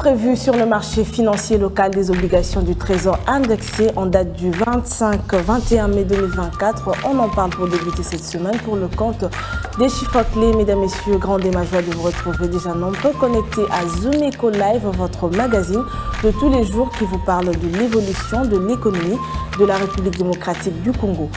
prévus sur le marché financier local des obligations du Trésor indexées en date du 25-21 mai 2024. On en parle pour débuter cette semaine pour le compte des chiffres clés. Mesdames, Messieurs, grande et ma joie de vous retrouver déjà nombreux connectés à Zoom Eco Live, votre magazine de tous les jours qui vous parle de l'évolution de l'économie de la République démocratique du Congo.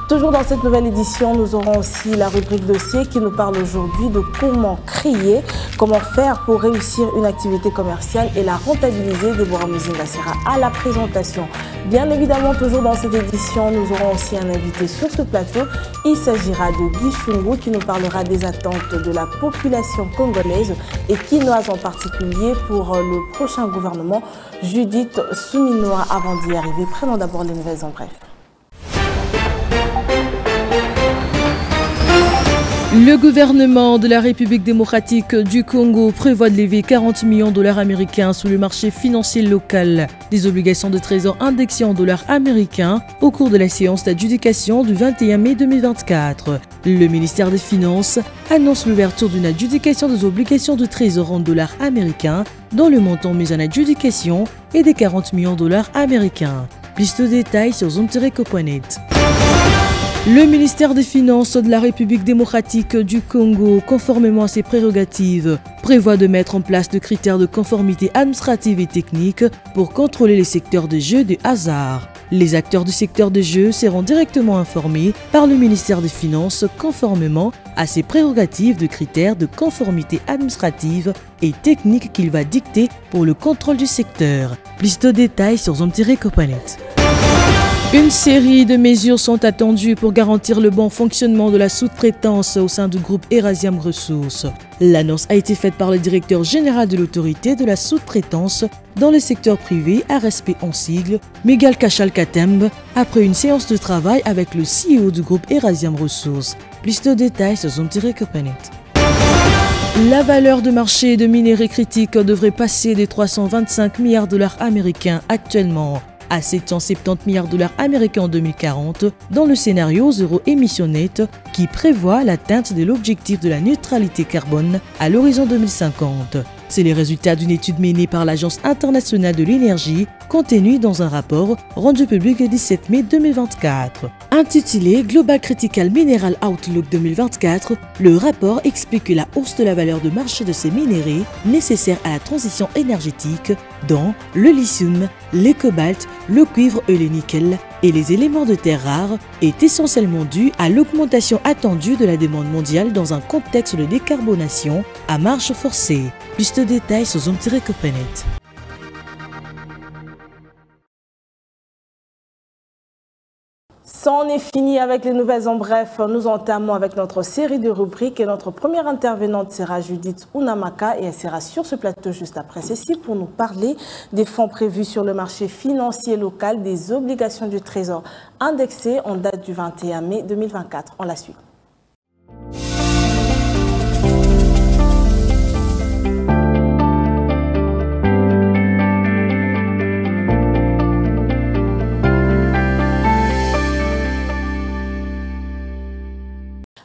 Toujours dans cette nouvelle édition, nous aurons aussi la rubrique dossier qui nous parle aujourd'hui de comment créer, comment faire pour réussir une activité commerciale et la rentabiliser. Déborah Muzinga sera à la présentation. Bien évidemment, toujours dans cette édition, nous aurons aussi un invité sur ce plateau. Il s'agira de Guy Chungu qui nous parlera des attentes de la population congolaise et quinoise en particulier pour le prochain gouvernement. Judith Souminoa, avant d'y arriver, prenons d'abord les nouvelles en bref. Le gouvernement de la République démocratique du Congo prévoit de lever 40 millions de dollars américains sur le marché financier local des obligations de trésor indexées en dollars américains au cours de la séance d'adjudication du 21 mai 2024. Le ministère des Finances annonce l'ouverture d'une adjudication des obligations de trésor en dollars américains dont le montant mis en adjudication est de 40 millions de dollars américains. Plus de détails sur zoomtireco.net. Le ministère des Finances de la République démocratique du Congo, conformément à ses prérogatives, prévoit de mettre en place des critères de conformité administrative et technique pour contrôler les secteurs de jeux de hasard. Les acteurs du secteur de jeux seront directement informés par le ministère des Finances conformément à ses prérogatives de critères de conformité administrative et technique qu'il va dicter pour le contrôle du secteur. Plus de détails sur zoom-copanet. Une série de mesures sont attendues pour garantir le bon fonctionnement de la sous-traitance au sein du groupe Erasium Ressources. L'annonce a été faite par le directeur général de l'autorité de la sous-traitance dans le secteur privé, RSP en sigle, Miguel Kachal Katembe, après une séance de travail avec le CEO du groupe Erasium Ressources. Plus de détails sur zoom-copanet. La valeur de marché de minerais critiques devrait passer des 325 milliards de dollars américains actuellement à 770 milliards de dollars américains en 2040 dans le scénario zéro émission nette qui prévoit l'atteinte de l'objectif de la neutralité carbone à l'horizon 2050. C'est les résultats d'une étude menée par l'Agence internationale de l'énergie contenue dans un rapport rendu public le 17 mai 2024. Intitulé Global Critical Mineral Outlook 2024, le rapport explique que la hausse de la valeur de marché de ces minéraux nécessaires à la transition énergétique, dont le lithium, le cobalt, le cuivre et le nickel, et les éléments de terre rares, est essentiellement due à l'augmentation attendue de la demande mondiale dans un contexte de décarbonation à marche forcée. Plus de détails sur zoom-copanet. C'en est fini avec les nouvelles en bref. Nous entamons avec notre série de rubriques et notre première intervenante sera Judith Unamaka et elle sera sur ce plateau juste après ceci pour nous parler des fonds prévus sur le marché financier local des obligations du Trésor indexées en date du 21 mai 2024. On la suit.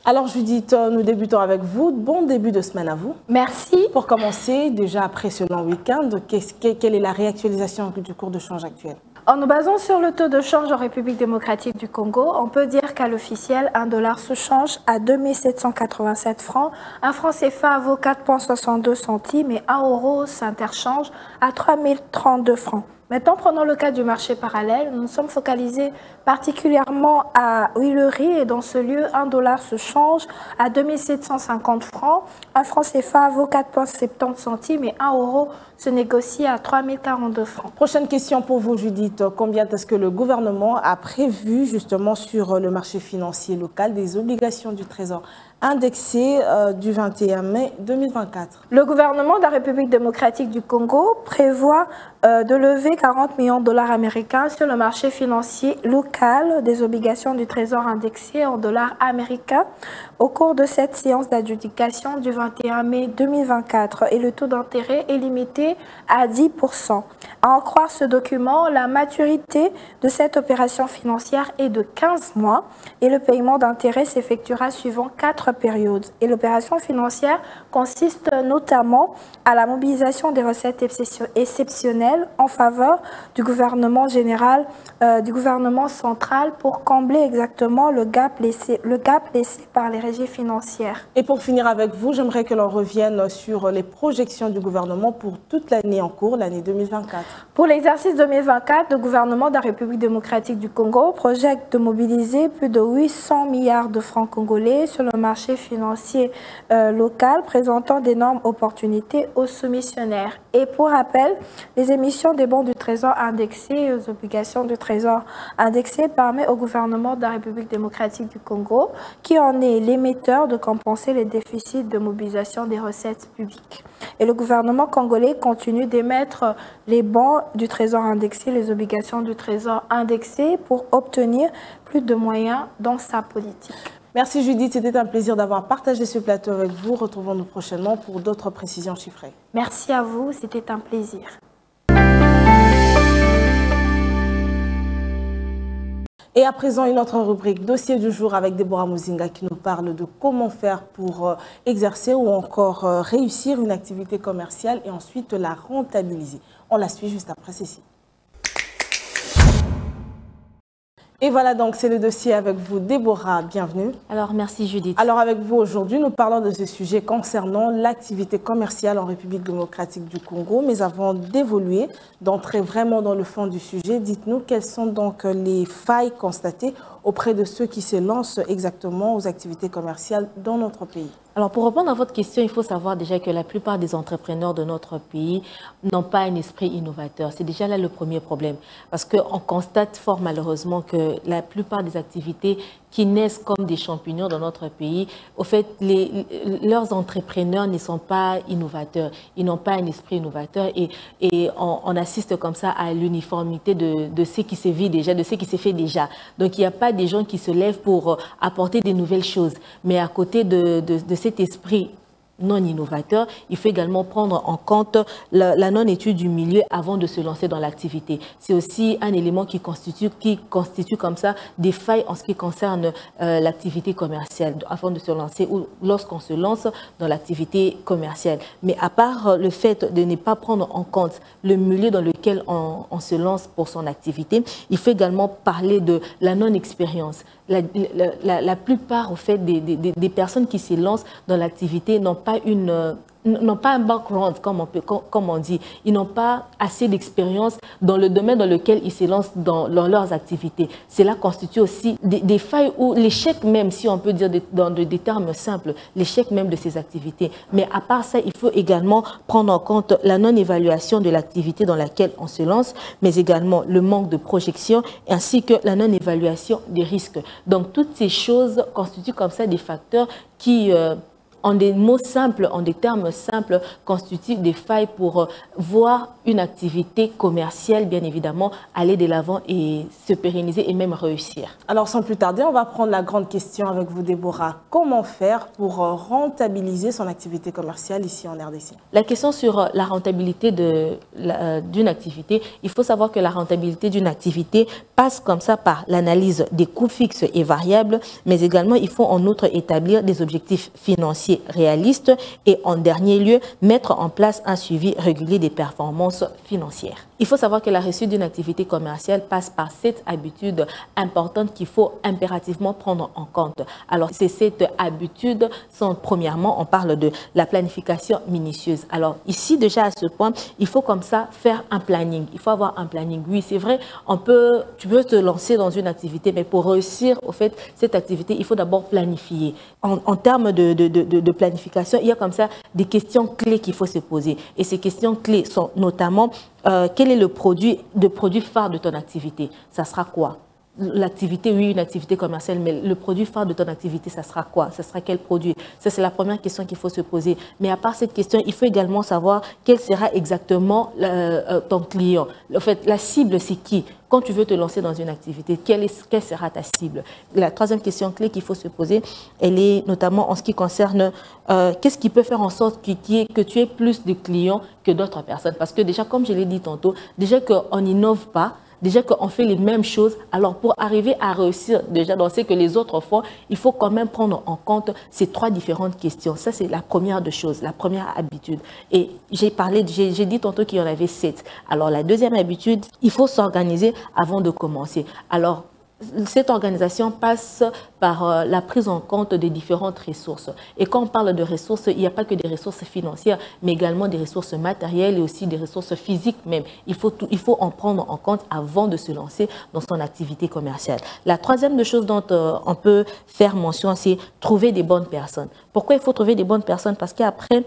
Alors Judith, nous débutons avec vous. Bon début de semaine à vous. Merci. Pour commencer, déjà après ce long week-end, quelle est la réactualisation du cours de change actuel? En nous basant sur le taux de change en République démocratique du Congo, on peut dire qu'à l'officiel, 1 dollar se change à 2787 francs, un franc CFA vaut 4,62 centimes et 1 euro s'interchange à 3032 francs. Maintenant, prenons le cas du marché parallèle. Nous sommes focalisés particulièrement à Huileries et dans ce lieu, 1 dollar se change à 2750 francs, un franc CFA vaut 4,70 centimes et 1 euro se négocie à 3042 francs. Prochaine question pour vous, Judith. Combien est-ce que le gouvernement a prévu justement sur le marché financier local des obligations du Trésor indexées du 21 mai 2024? Le gouvernement de la République démocratique du Congo prévoit de lever 40 millions de dollars américains sur le marché financier local des obligations du Trésor indexées en dollars américains au cours de cette séance d'adjudication du 21 mai 2024 et le taux d'intérêt est limité à 10%. À en croire ce document, la maturité de cette opération financière est de 15 mois et le paiement d'intérêt s'effectuera suivant 4 période. Et l'opération financière consiste notamment à la mobilisation des recettes exceptionnelles en faveur du gouvernement général, du gouvernement central pour combler exactement le gap laissé par les régies financières. Et pour finir avec vous, j'aimerais que l'on revienne sur les projections du gouvernement pour toute l'année en cours, l'année 2024. Pour l'exercice 2024, le gouvernement de la République démocratique du Congo projette de mobiliser plus de 800 milliards de francs congolais sur le marché financier local, présentant d'énormes opportunités aux soumissionnaires. Et pour rappel, les émissions des bons du Trésor indexés et aux obligations du Trésor indexées permettent au gouvernement de la République démocratique du Congo, qui en est l'émetteur, de compenser les déficits de mobilisation des recettes publiques. Et le gouvernement congolais continue d'émettre les bons du Trésor indexés, les obligations du Trésor indexées pour obtenir plus de moyens dans sa politique. Merci Judith, c'était un plaisir d'avoir partagé ce plateau avec vous. Retrouvons-nous prochainement pour d'autres précisions chiffrées. Merci à vous, c'était un plaisir. Et à présent, une autre rubrique, dossier du jour avec Déborah Muzinga qui nous parle de comment faire pour exercer ou encore réussir une activité commerciale et ensuite la rentabiliser. On la suit juste après ceci. Et voilà donc, c'est le dossier avec vous, Déborah, bienvenue. Alors, merci Judith. Alors avec vous aujourd'hui, nous parlons de ce sujet concernant l'activité commerciale en République démocratique du Congo. Mais avant d'évoluer, d'entrer vraiment dans le fond du sujet, dites-nous quelles sont donc les failles constatées auprès de ceux qui se lancent exactement aux activités commerciales dans notre pays. Alors, pour répondre à votre question, il faut savoir déjà que la plupart des entrepreneurs de notre pays n'ont pas un esprit innovateur. C'est déjà là le premier problème. Parce qu'on constate fort malheureusement que la plupart des activités qui naissent comme des champignons dans notre pays, au fait, leurs entrepreneurs ne sont pas innovateurs. Ils n'ont pas un esprit innovateur et on assiste comme ça à l'uniformité de ce qui se vit déjà, de ce qui se fait déjà. Donc, il n'y a pas des gens qui se lèvent pour apporter des nouvelles choses. Mais à côté de cet esprit non innovateur, il faut également prendre en compte la non-étude du milieu avant de se lancer dans l'activité. C'est aussi un élément qui constitue comme ça des failles en ce qui concerne l'activité commerciale avant de se lancer ou lorsqu'on se lance dans l'activité commerciale. Mais à part le fait de ne pas prendre en compte le milieu dans lequel on se lance pour son activité, il faut également parler de la non-expérience. La plupart au fait, des personnes qui se lancent dans l'activité n'ont pas un background, comme on dit. Ils n'ont pas assez d'expérience dans le domaine dans lequel ils se lancent dans leurs activités. Cela constitue aussi des failles ou l'échec même, si on peut dire dans des termes simples, l'échec même de ces activités. Mais à part ça, il faut également prendre en compte la non-évaluation de l'activité dans laquelle on se lance, mais également le manque de projection ainsi que la non-évaluation des risques. Donc, toutes ces choses constituent comme ça des facteurs qui... en des mots simples, en des termes simples, constituent des failles pour voir une activité commerciale, bien évidemment, aller de l'avant et se pérenniser et même réussir. Alors, sans plus tarder, on va prendre la grande question avec vous, Déborah. Comment faire pour rentabiliser son activité commerciale ici en RDC? La question sur la rentabilité d'une activité, il faut savoir que la rentabilité d'une activité passe comme ça par l'analyse des coûts fixes et variables, mais également, il faut en outre établir des objectifs financiers réaliste et en dernier lieu, mettre en place un suivi régulier des performances financières. Il faut savoir que la réussite d'une activité commerciale passe par cette habitude importante qu'il faut impérativement prendre en compte. Alors, c'est cette habitude, premièrement, on parle de la planification minutieuse. Alors, ici, déjà à ce point, il faut comme ça faire un planning. Il faut avoir un planning. Oui, c'est vrai, tu peux te lancer dans une activité, mais pour réussir, au fait, cette activité, il faut d'abord planifier. En termes de planification, il y a comme ça des questions clés qu'il faut se poser. Et ces questions clés sont notamment quel est le produit phare de ton activité? Ça sera quoi? L'activité, oui, une activité commerciale, mais le produit phare de ton activité, ça sera quoi? Ça sera quel produit? Ça, c'est la première question qu'il faut se poser. Mais à part cette question, il faut également savoir quel sera exactement ton client. En fait, la cible, c'est qui? Quand tu veux te lancer dans une activité, quelle sera ta cible? La troisième question clé qu'il faut se poser, elle est notamment en ce qui concerne qu'est-ce qui peut faire en sorte que tu aies plus de clients que d'autres personnes. Parce que déjà, comme je l'ai dit tantôt, déjà qu'on n'innove pas, déjà qu'on fait les mêmes choses. Alors pour arriver à réussir déjà dans ce que les autres font, il faut quand même prendre en compte ces 3 différentes questions. Ça, c'est la première des choses, la première habitude. Et j'ai dit tantôt qu'il y en avait 7. Alors la deuxième habitude, il faut s'organiser avant de commencer. Alors, cette organisation passe par la prise en compte des différentes ressources. Et quand on parle de ressources, il n'y a pas que des ressources financières, mais également des ressources matérielles et aussi des ressources physiques même. Il faut en prendre en compte avant de se lancer dans son activité commerciale. La troisième des choses dont on peut faire mention, c'est trouver des bonnes personnes. Pourquoi il faut trouver des bonnes personnes? Parce qu'après,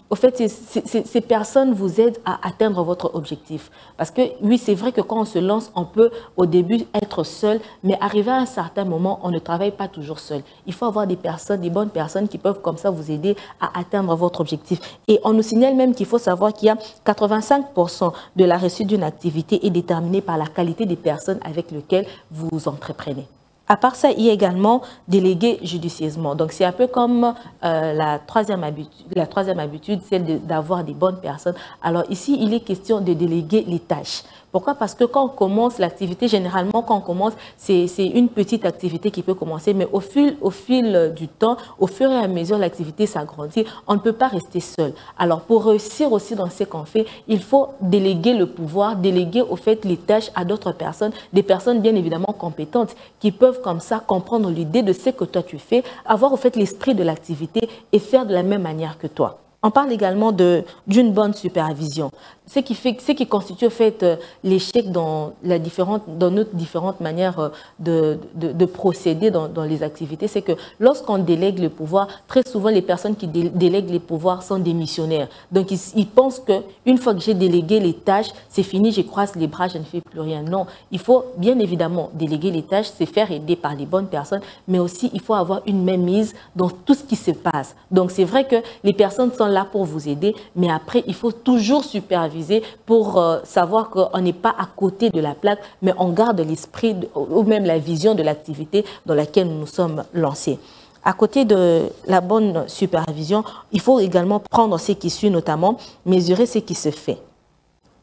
au fait, ces personnes vous aident à atteindre votre objectif. Parce que oui, c'est vrai que quand on se lance, on peut au début être seul, mais arrivé à un certain moment, on ne travaille pas toujours seul. Il faut avoir des personnes, des bonnes personnes qui peuvent comme ça vous aider à atteindre votre objectif. Et on nous signale même qu'il faut savoir qu'il y a 85% de la réussite d'une activité est déterminée par la qualité des personnes avec lesquelles vous entreprenez. À part ça, il y a également déléguer judicieusement. Donc, c'est un peu comme la troisième habitude, celle d'avoir des bonnes personnes. Alors ici, il est question de déléguer les tâches. Pourquoi? Parce que quand on commence l'activité, généralement, quand on commence, c'est une petite activité qui peut commencer, mais au fil du temps, au fur et à mesure, l'activité s'agrandit, on ne peut pas rester seul. Alors, pour réussir aussi dans ce qu'on fait, il faut déléguer le pouvoir, déléguer au fait les tâches à d'autres personnes, des personnes bien évidemment compétentes, qui peuvent comme ça comprendre l'idée de ce que toi tu fais, avoir au fait l'esprit de l'activité et faire de la même manière que toi. On parle également d'une bonne supervision. Ce qui constitue en fait l'échec dans notre différentes manières de procéder dans les activités, c'est que lorsqu'on délègue le pouvoir, très souvent les personnes qui délèguent les pouvoirs sont démissionnaires. Donc ils pensent qu'une fois que j'ai délégué les tâches, c'est fini, je croise les bras, je ne fais plus rien. Non, il faut bien évidemment déléguer les tâches, c'est faire aider par les bonnes personnes, mais aussi il faut avoir une mainmise dans tout ce qui se passe. Donc c'est vrai que les personnes sont là pour vous aider, mais après il faut toujours superviser pour savoir qu'on n'est pas à côté de la plaque, mais on garde l'esprit ou même la vision de l'activité dans laquelle nous nous sommes lancés. À côté de la bonne supervision, il faut également prendre ce qui suit, notamment mesurer ce qui se fait.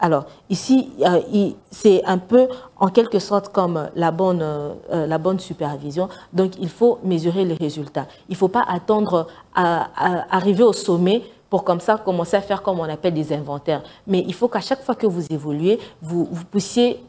Alors, ici, c'est un peu en quelque sorte comme la bonne supervision. Donc, il faut mesurer les résultats. Il ne faut pas attendre à arriver au sommet pour comme ça commencer à faire comme on appelle des inventaires. Mais il faut qu'à chaque fois que vous évoluez, vous puissiez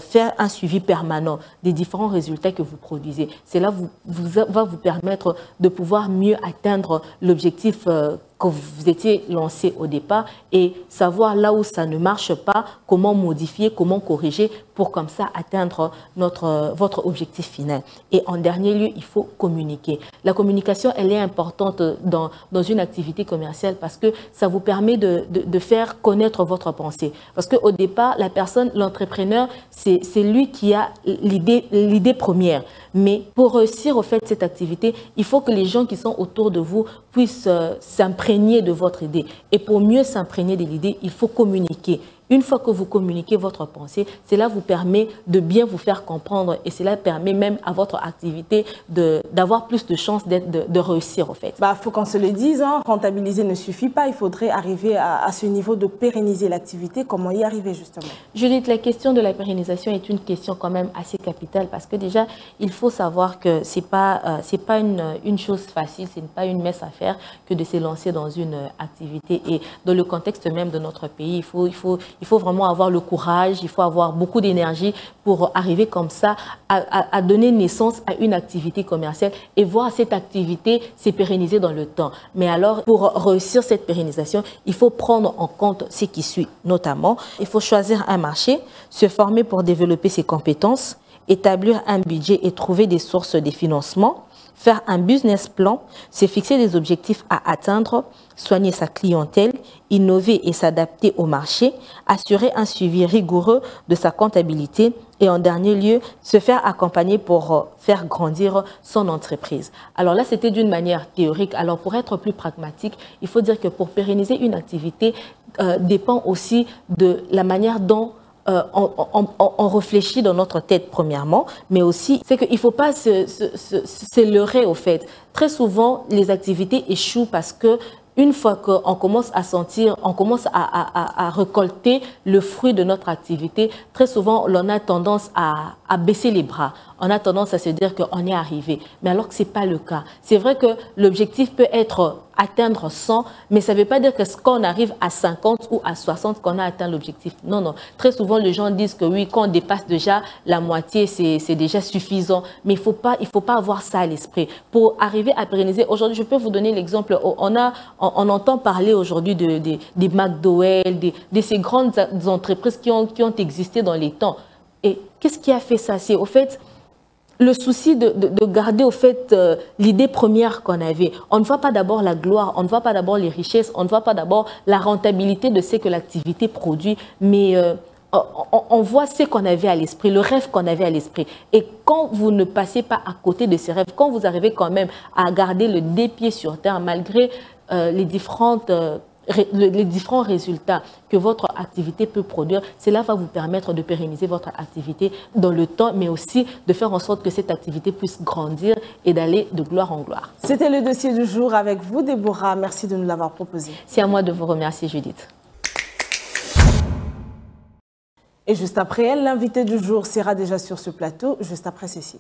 faire un suivi permanent des différents résultats que vous produisez. Cela va vous permettre de pouvoir mieux atteindre l'objectif que vous étiez lancé au départ et savoir là où ça ne marche pas, comment modifier, comment corriger pour comme ça atteindre votre objectif final. Et en dernier lieu, il faut communiquer. La communication, elle est importante dans une activité commerciale parce que ça vous permet de faire connaître votre pensée. Parce qu'au départ, la personne, l'entrepreneur, c'est lui qui a l'idée première. Mais pour réussir au fait cette activité, il faut que les gens qui sont autour de vous puissent s'imprégner de votre idée. Et pour mieux s'imprégner de l'idée, il faut communiquer. Une fois que vous communiquez votre pensée, cela vous permet de bien vous faire comprendre et cela permet même à votre activité d'avoir plus de chances de réussir, au fait. Faut qu'on se le dise, hein, rentabiliser ne suffit pas. Il faudrait arriver à ce niveau de pérenniser l'activité. Comment y arriver, justement? Judith, la question de la pérennisation est une question quand même assez capitale parce que déjà, il faut savoir que c'est pas une chose facile, ce n'est pas une messe à faire que de se lancer dans une activité. Et dans le contexte même de notre pays, il faut vraiment avoir le courage, il faut avoir beaucoup d'énergie pour arriver comme ça à donner naissance à une activité commerciale et voir cette activité se pérenniser dans le temps. Mais alors, pour réussir cette pérennisation, il faut prendre en compte ce qui suit. Notamment, il faut choisir un marché, se former pour développer ses compétences, établir un budget et trouver des sources de financement, faire un business plan, se fixer des objectifs à atteindre, soigner sa clientèle, innover et s'adapter au marché, assurer un suivi rigoureux de sa comptabilité et en dernier lieu, se faire accompagner pour faire grandir son entreprise. Alors là, c'était d'une manière théorique. Alors pour être plus pragmatique, il faut dire que pour pérenniser une activité dépend aussi de la manière dont on réfléchit dans notre tête premièrement, mais aussi c'est qu'il ne faut pas se leurrer au fait. Très souvent, les activités échouent parce que une fois qu'on commence à sentir, on commence à récolter le fruit de notre activité, très souvent, on a tendance à baisser les bras. On a tendance à se dire qu'on est arrivé. Mais alors que ce n'est pas le cas. C'est vrai que l'objectif peut être atteindre 100, mais ça ne veut pas dire que quand on arrive à 50 ou à 60, qu'on a atteint l'objectif. Non, non. Très souvent, les gens disent que oui, quand on dépasse déjà la moitié, c'est déjà suffisant. Mais il faut pas avoir ça à l'esprit. Pour arriver à pérenniser, aujourd'hui, je peux vous donner l'exemple. On entend parler aujourd'hui des McDowell, de ces grandes entreprises qui ont existé dans les temps. Et qu'est-ce qui a fait ça? C'est au fait le souci de garder au fait l'idée première qu'on avait. On ne voit pas d'abord la gloire, on ne voit pas d'abord les richesses, on ne voit pas d'abord la rentabilité de ce que l'activité produit, mais on voit ce qu'on avait à l'esprit, le rêve qu'on avait à l'esprit. Et quand vous ne passez pas à côté de ces rêves, quand vous arrivez quand même à garder le deux pieds sur terre, malgré les différents résultats que votre activité peut produire, cela va vous permettre de pérenniser votre activité dans le temps, mais aussi de faire en sorte que cette activité puisse grandir et d'aller de gloire en gloire. C'était le dossier du jour avec vous, Déborah. Merci de nous l'avoir proposé. C'est à moi de vous remercier, Judith. Et juste après elle, l'invité du jour sera déjà sur ce plateau, juste après ceci.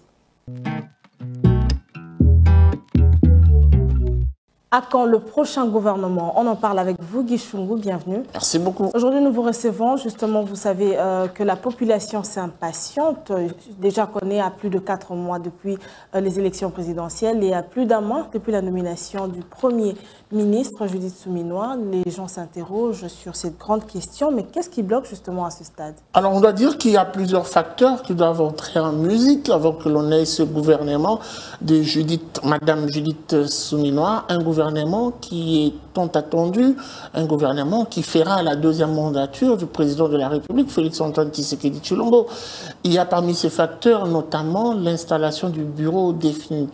À quand le prochain gouvernement? On en parle avec vous, Guy Chungu, bienvenue. Merci beaucoup. Aujourd'hui, nous vous recevons. Justement, vous savez que la population s'impatiente. Déjà qu'on est à plus de 4 mois depuis les élections présidentielles et à plus d'un mois depuis la nomination du Premier ministre, Judith Suminwa. Les gens s'interrogent sur cette grande question. Mais qu'est-ce qui bloque justement à ce stade? Alors, on doit dire qu'il y a plusieurs facteurs qui doivent entrer en musique avant que l'on ait ce gouvernement de Madame Judith Suminwa, un gouvernement qui est tant attendu, un gouvernement qui fera la deuxième mandature du président de la République, Félix-Antoine Tshisekedi Tshilombo. Il y a parmi ces facteurs notamment l'installation du bureau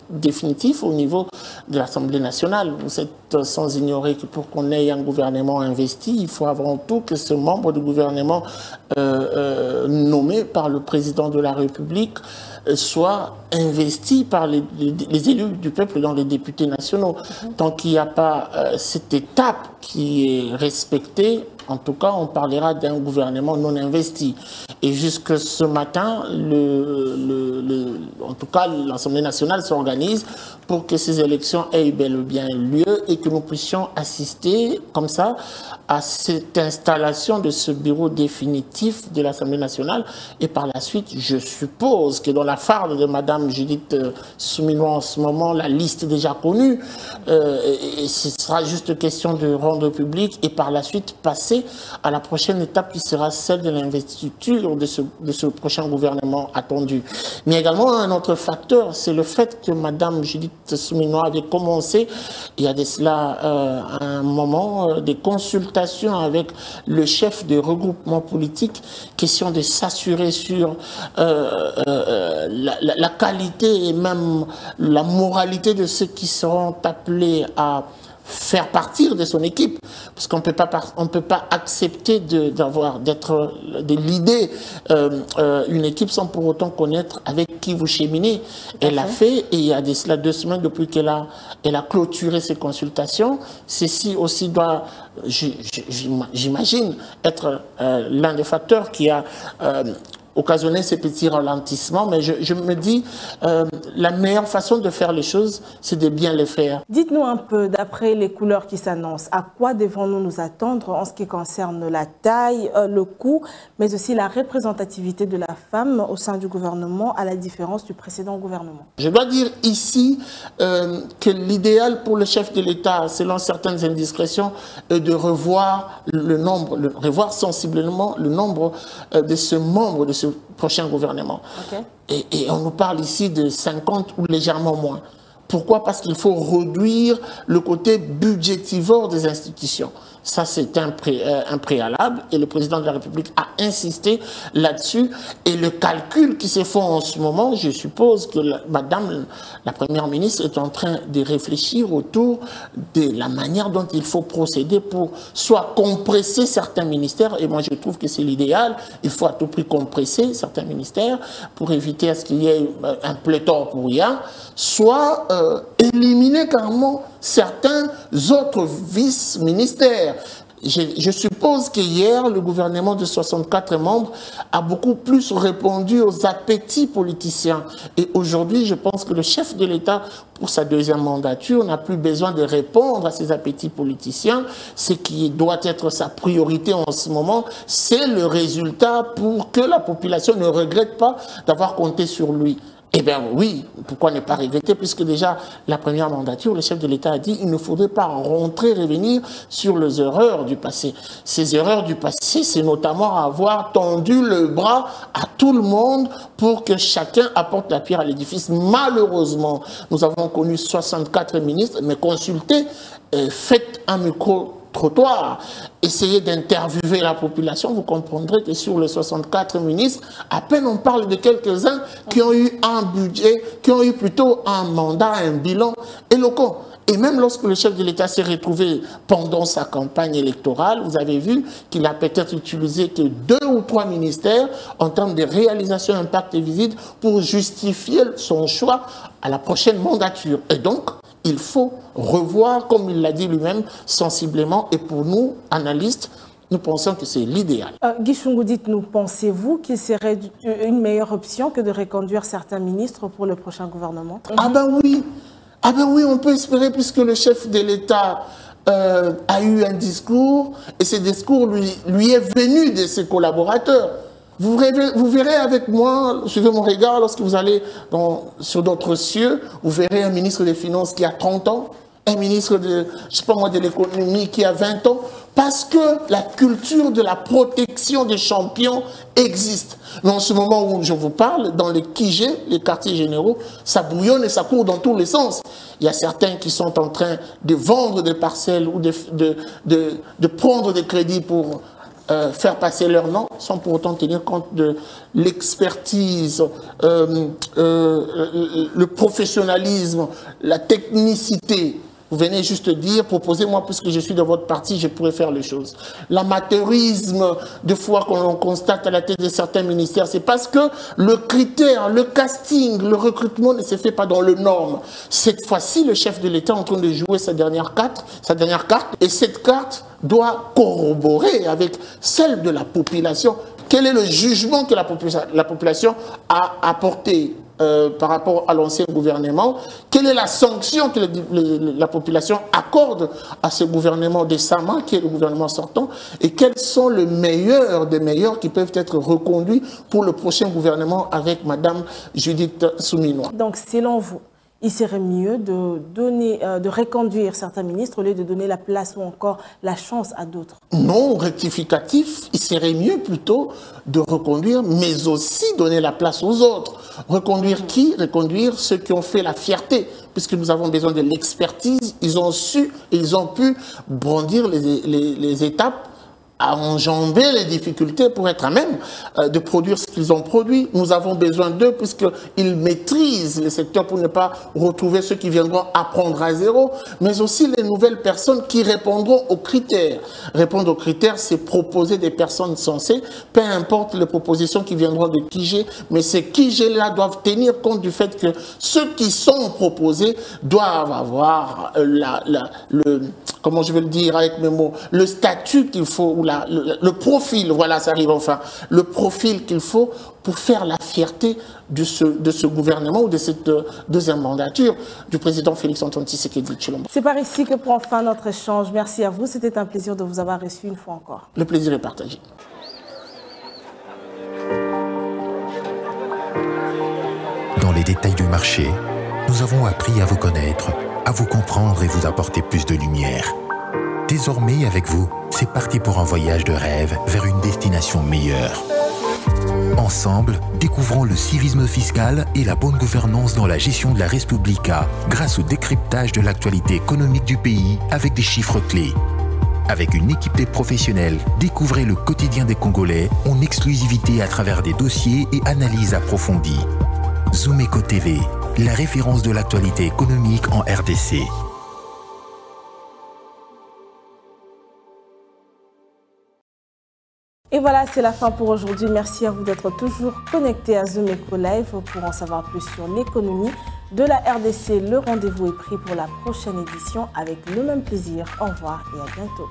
définitif au niveau de l'Assemblée nationale. Vous êtes sans ignorer que pour qu'on ait un gouvernement investi, il faut avant tout que ce membre du gouvernement nommé par le président de la République soit investi par les élus du peuple dans les députés nationaux. Tant qu'il n'y a pas cette étape qui est respectée, en tout cas, on parlera d'un gouvernement non investi. Et jusque ce matin, en tout cas, l'Assemblée nationale s'organise pour que ces élections aient bel et bien lieu et que nous puissions assister comme ça à cette installation de ce bureau définitif de l'Assemblée nationale. Et par la suite, je suppose que dans la farde de Mme Judith Suminwa en ce moment, la liste est déjà connue, et ce sera juste question de rendre public et par la suite passer à la prochaine étape qui sera celle de l'investiture de ce prochain gouvernement attendu. Mais également un autre facteur, c'est le fait que Mme Judith Suminwa avait commencé, il y a de cela un moment, des consultations avec le chef de regroupement politique, question de s'assurer sur la qualité et même la moralité de ceux qui seront appelés à faire partir de son équipe, parce qu'on ne peut pas accepter de l'idée une équipe sans pour autant connaître avec qui vous cheminez. Elle l'a fait, et il y a de cela 2 semaines depuis qu'elle a clôturé ses consultations. Ceci aussi doit, j'imagine, être l'un des facteurs qui a occasionner ces petits ralentissements, mais je me dis, la meilleure façon de faire les choses, c'est de bien les faire. Dites-nous un peu, d'après les couleurs qui s'annoncent, à quoi devons-nous nous attendre en ce qui concerne la taille, le coût, mais aussi la représentativité de la femme au sein du gouvernement, à la différence du précédent gouvernement? Je dois dire ici que l'idéal pour le chef de l'État, selon certaines indiscrétions, est de revoir revoir sensiblement le nombre de ce membre de ce prochain gouvernement. Okay. Et on nous parle ici de 50 ou légèrement moins. Pourquoi? Parce qu'il faut réduire le côté budgétivore des institutions. Ça, c'est un préalable et le président de la République a insisté là-dessus. Et le calcul qui se fait en ce moment, je suppose que Madame la Première ministre est en train de réfléchir autour de la manière dont il faut procéder pour soit compresser certains ministères, et moi je trouve que c'est l'idéal, il faut à tout prix compresser certains ministères pour éviter à ce qu'il y ait un pléthore pour rien, soit éliminer carrément certains autres vice-ministères. Je suppose qu'hier, le gouvernement de 64 membres a beaucoup plus répondu aux appétits politiciens. Et aujourd'hui, je pense que le chef de l'État, pour sa deuxième mandature, n'a plus besoin de répondre à ces appétits politiciens. Ce qui doit être sa priorité en ce moment, c'est le résultat pour que la population ne regrette pas d'avoir compté sur lui. Eh bien oui, pourquoi ne pas regretter, puisque déjà la première mandature, le chef de l'État a dit qu'il ne faudrait pas revenir sur les erreurs du passé. Ces erreurs du passé, c'est notamment avoir tendu le bras à tout le monde pour que chacun apporte la pierre à l'édifice. Malheureusement, nous avons connu 64 ministres, mais consultez, faites un micro-trottoir, essayez d'interviewer la population, vous comprendrez que sur les 64 ministres, à peine on parle de quelques-uns qui ont eu un budget, qui ont eu plutôt un mandat, un bilan éloquent. Et même lorsque le chef de l'État s'est retrouvé pendant sa campagne électorale, vous avez vu qu'il a peut-être utilisé que 2 ou 3 ministères en termes de réalisation impact et visite pour justifier son choix à la prochaine mandature. Et donc, il faut revoir, comme il l'a dit lui-même, sensiblement. Et pour nous, analystes, nous pensons que c'est l'idéal. Guy Chungu, dites-nous, pensez-vous qu'il serait une meilleure option que de reconduire certains ministres pour le prochain gouvernement? Ah ben oui. Ah ben oui, on peut espérer, puisque le chef de l'État a eu un discours, et ce discours lui est venu de ses collaborateurs. Vous verrez avec moi, suivez mon regard, lorsque vous allez sur d'autres cieux, vous verrez un ministre des Finances qui a 30 ans, un ministre de, je sais pas moi, de l'économie qui a 20 ans, parce que la culture de la protection des champions existe. Mais en ce moment où je vous parle, dans les QG, les quartiers généraux, ça bouillonne et ça court dans tous les sens. Il y a certains qui sont en train de vendre des parcelles ou de prendre des crédits pour faire passer leur nom, sans pour autant tenir compte de l'expertise, le professionnalisme, la technicité. Vous venez juste dire, proposez-moi, puisque je suis de votre parti, je pourrais faire les choses. L'amateurisme, de fois qu'on constate à la tête de certains ministères, c'est parce que le critère, le casting, le recrutement ne se fait pas dans le norme. Cette fois-ci, le chef de l'État est en train de jouer sa dernière carte, et cette carte doit corroborer avec celle de la population. Quel est le jugement que la population a apporté par rapport à l'ancien gouvernement? Quelle est la sanction que la population accorde à ce gouvernement décemment, qui est le gouvernement sortant? Et quels sont les meilleurs des meilleurs qui peuvent être reconduits pour le prochain gouvernement avec Madame Judith Suminwa? Donc, selon vous, il serait mieux de reconduire certains ministres au lieu de donner la place ou encore la chance à d'autres? Non, rectificatif, il serait mieux plutôt de reconduire, mais aussi donner la place aux autres. Reconduire qui? Reconduire ceux qui ont fait la fierté, puisque nous avons besoin de l'expertise. Ils ont su et ils ont pu brandir les étapes, à enjamber les difficultés pour être à même de produire ce qu'ils ont produit. Nous avons besoin d'eux puisqu'ils maîtrisent le secteur pour ne pas retrouver ceux qui viendront apprendre à zéro, mais aussi les nouvelles personnes qui répondront aux critères. Répondre aux critères, c'est proposer des personnes sensées, peu importe les propositions qui viendront de QG, mais ces QG-là doivent tenir compte du fait que ceux qui sont proposés doivent avoir comment je vais le dire avec mes mots, le statut qu'il faut, ou le profil, voilà, ça arrive enfin, le profil qu'il faut pour faire la fierté de ce gouvernement ou de cette deuxième mandature du président Félix-Antoine Tshisekedi Tshilombo. C'est par ici que prend fin notre échange. Merci à vous, c'était un plaisir de vous avoir reçu une fois encore. Le plaisir est partagé. Dans les détails du marché, nous avons appris à vous connaître, à vous comprendre et vous apporter plus de lumière. Désormais, avec vous, c'est parti pour un voyage de rêve vers une destination meilleure. Ensemble, découvrons le civisme fiscal et la bonne gouvernance dans la gestion de la Res Publica grâce au décryptage de l'actualité économique du pays avec des chiffres clés. Avec une équipe de professionnels, découvrez le quotidien des Congolais en exclusivité à travers des dossiers et analyses approfondies. Zoom Eco TV, la référence de l'actualité économique en RDC. Et voilà, c'est la fin pour aujourd'hui. Merci à vous d'être toujours connectés à Zoom Eco Live pour en savoir plus sur l'économie de la RDC. Le rendez-vous est pris pour la prochaine édition avec le même plaisir. Au revoir et à bientôt.